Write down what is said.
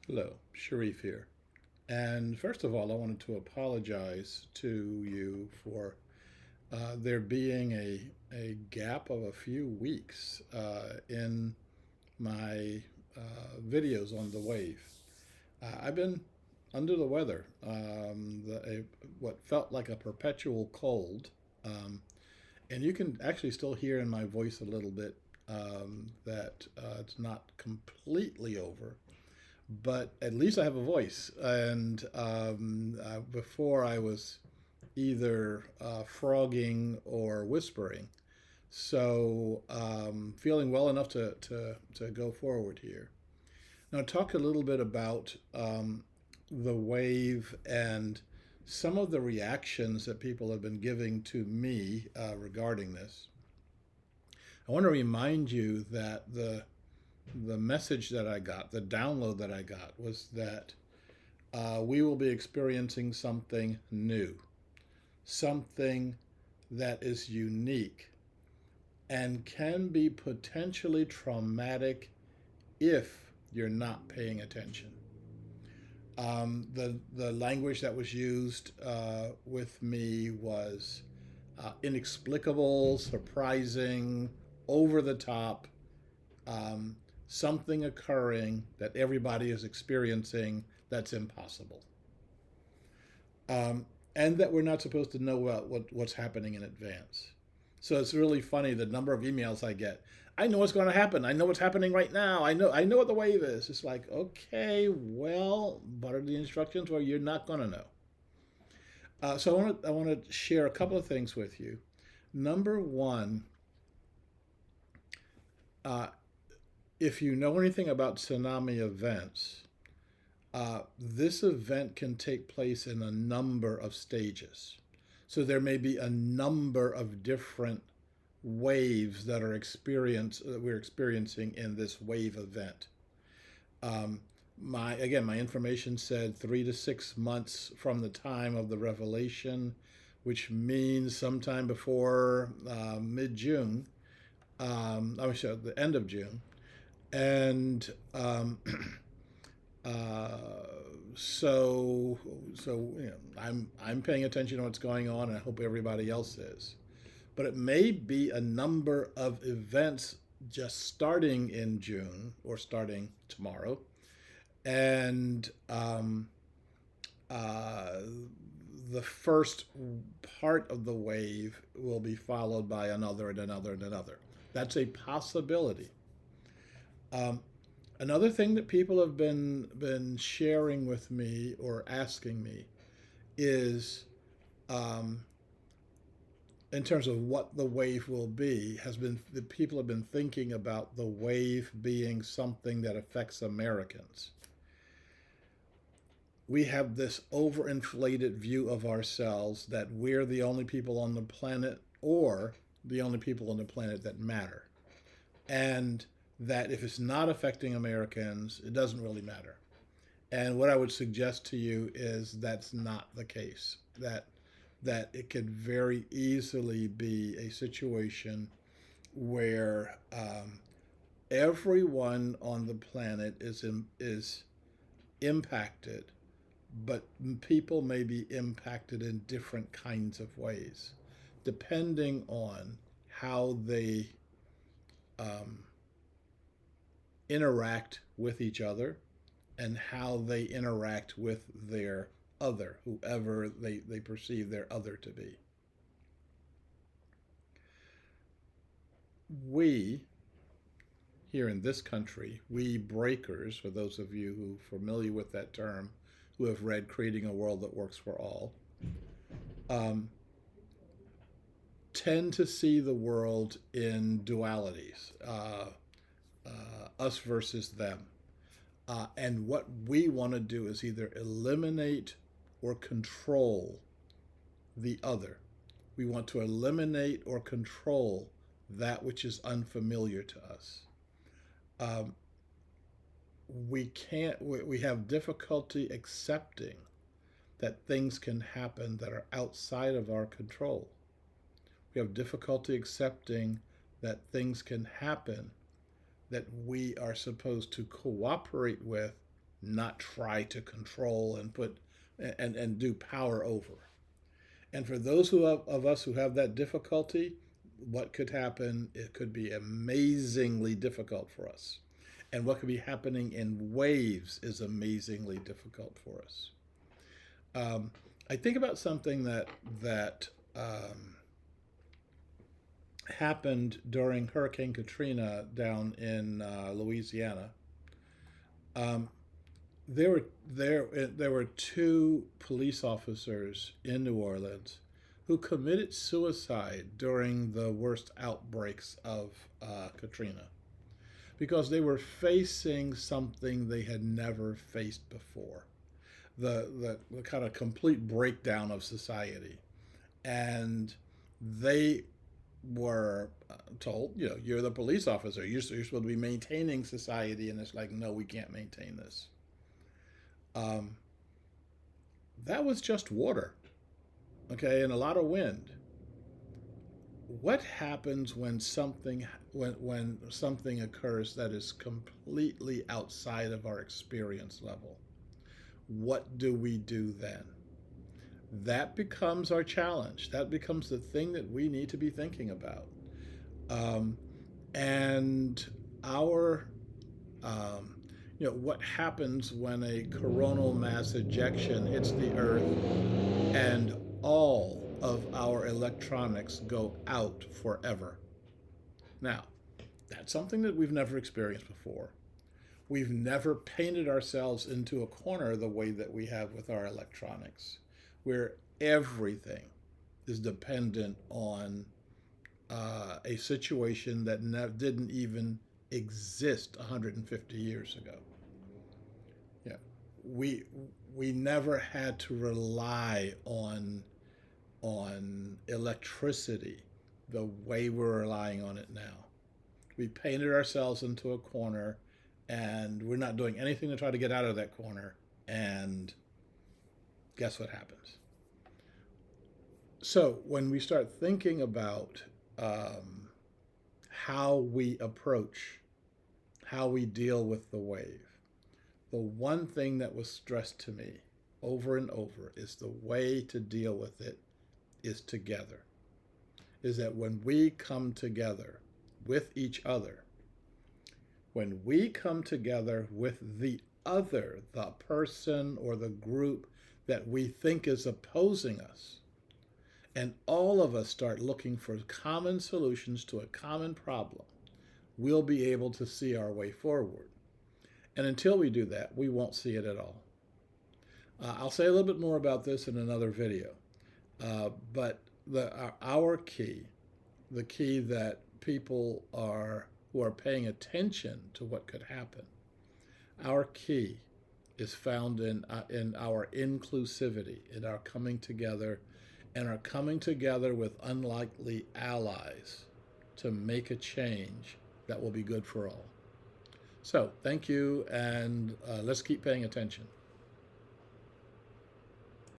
Hello, Sharif here. And first of all, I wanted to apologize to you for there being a gap of a few weeks in my videos on the wave. I've been under the weather, what felt like a perpetual cold. Um, and you can actually still hear in my voice a little bit that it's not completely over, but at least I have a voice. And before I was either frogging or whispering. So feeling well enough to go forward here. Now, talk a little bit about the wave and some of the reactions that people have been giving to me regarding this. I want to remind you that the message that I got, the download that I got, was that we will be experiencing something new, something that is unique and can be potentially traumatic if you're not paying attention. The language that was used with me was inexplicable, surprising, over the top, um, something occurring that everybody is experiencing that's impossible. Um, and that we're not supposed to know about what's happening in advance. So it's really funny the number of emails I get. I know what's going to happen. I know what's happening right now. I know what the wave is. It's like, okay, well, what are the instructions? Well, you're not going to know. So I want to share a couple of things with you. Number one, uh, if you know anything about tsunami events, this event can take place in a number of stages. So there may be a number of different waves that we're experiencing in this wave event. Um, my information said 3 to 6 months from the time of the revelation, which means sometime before mid June. I was at the end of June, and uh, I'm paying attention to what's going on, and I hope everybody else is. But it may be a number of events just starting in June or starting tomorrow, and uh, the first part of the wave will be followed by another and another and another. That's a possibility. Um, Another thing that people have been sharing with me or asking me is, um, in terms of what the wave will be, has been the people have been thinking about the wave being something that affects Americans. We have this overinflated view of ourselves that we're the only people on the planet or the only people on the planet that matter. And that if it's not affecting Americans, it doesn't really matter. And what I would suggest to you is that's not the case. That it could very easily be a situation where everyone on the planet is impacted, but people may be impacted in different kinds of ways, depending on how they um, interact with each other and how they interact with their other, whoever they perceive their other to be. We, here in this country, we breakers, for those of you who are familiar with that term, who have read Creating a World That Works for All, um, tend to see the world in dualities, us versus them. And what we want to do is either eliminate or control the other. We want to eliminate or control that which is unfamiliar to us. Um, we have difficulty accepting that things can happen that are outside of our control. We have difficulty accepting that things can happen that we are supposed to cooperate with, not try to control and put and do power over. And for those of us who have that difficulty, what could happen? It could be amazingly difficult for us. And what could be happening in waves is amazingly difficult for us. Um, I think about something that happened during Hurricane Katrina down in Louisiana. Um, there were two police officers in New Orleans who committed suicide during the worst outbreaks of Katrina because they were facing something they had never faced before, the kind of complete breakdown of society. And they were told, you're the police officer, you're supposed to be maintaining society, and it's like, no, we can't maintain this. um, that was just water, okay, and a lot of wind. What happens when something occurs that is completely outside of our experience level? What do we do then? That becomes our challenge. That becomes the thing that we need to be thinking about. Um, and our what happens when a coronal mass ejection hits the earth and all of our electronics go out forever? Now, that's something that we've never experienced before. We've never painted ourselves into a corner the way that we have with our electronics, where everything is dependent on a situation that didn't even exist 150 years ago. Yeah, we we never had to rely on electricity the way we're relying on it now. We painted ourselves into a corner, and we're not doing anything to try to get out of that corner. And guess what happens? So when we start thinking about how we approach, how we deal with the wave, the one thing that was stressed to me over and over is the way to deal with it is together. Is that when we come together with each other, when we come together with the other, the person or the group that we think is opposing us, and all of us start looking for common solutions to a common problem, we'll be able to see our way forward. And until we do that, we won't see it at all. I'll say a little bit more about this in another video. But our key, the key that people who are paying attention to what could happen, our key is found in our inclusivity, in our coming together, and our coming together with unlikely allies to make a change that will be good for all. So thank you, and let's keep paying attention.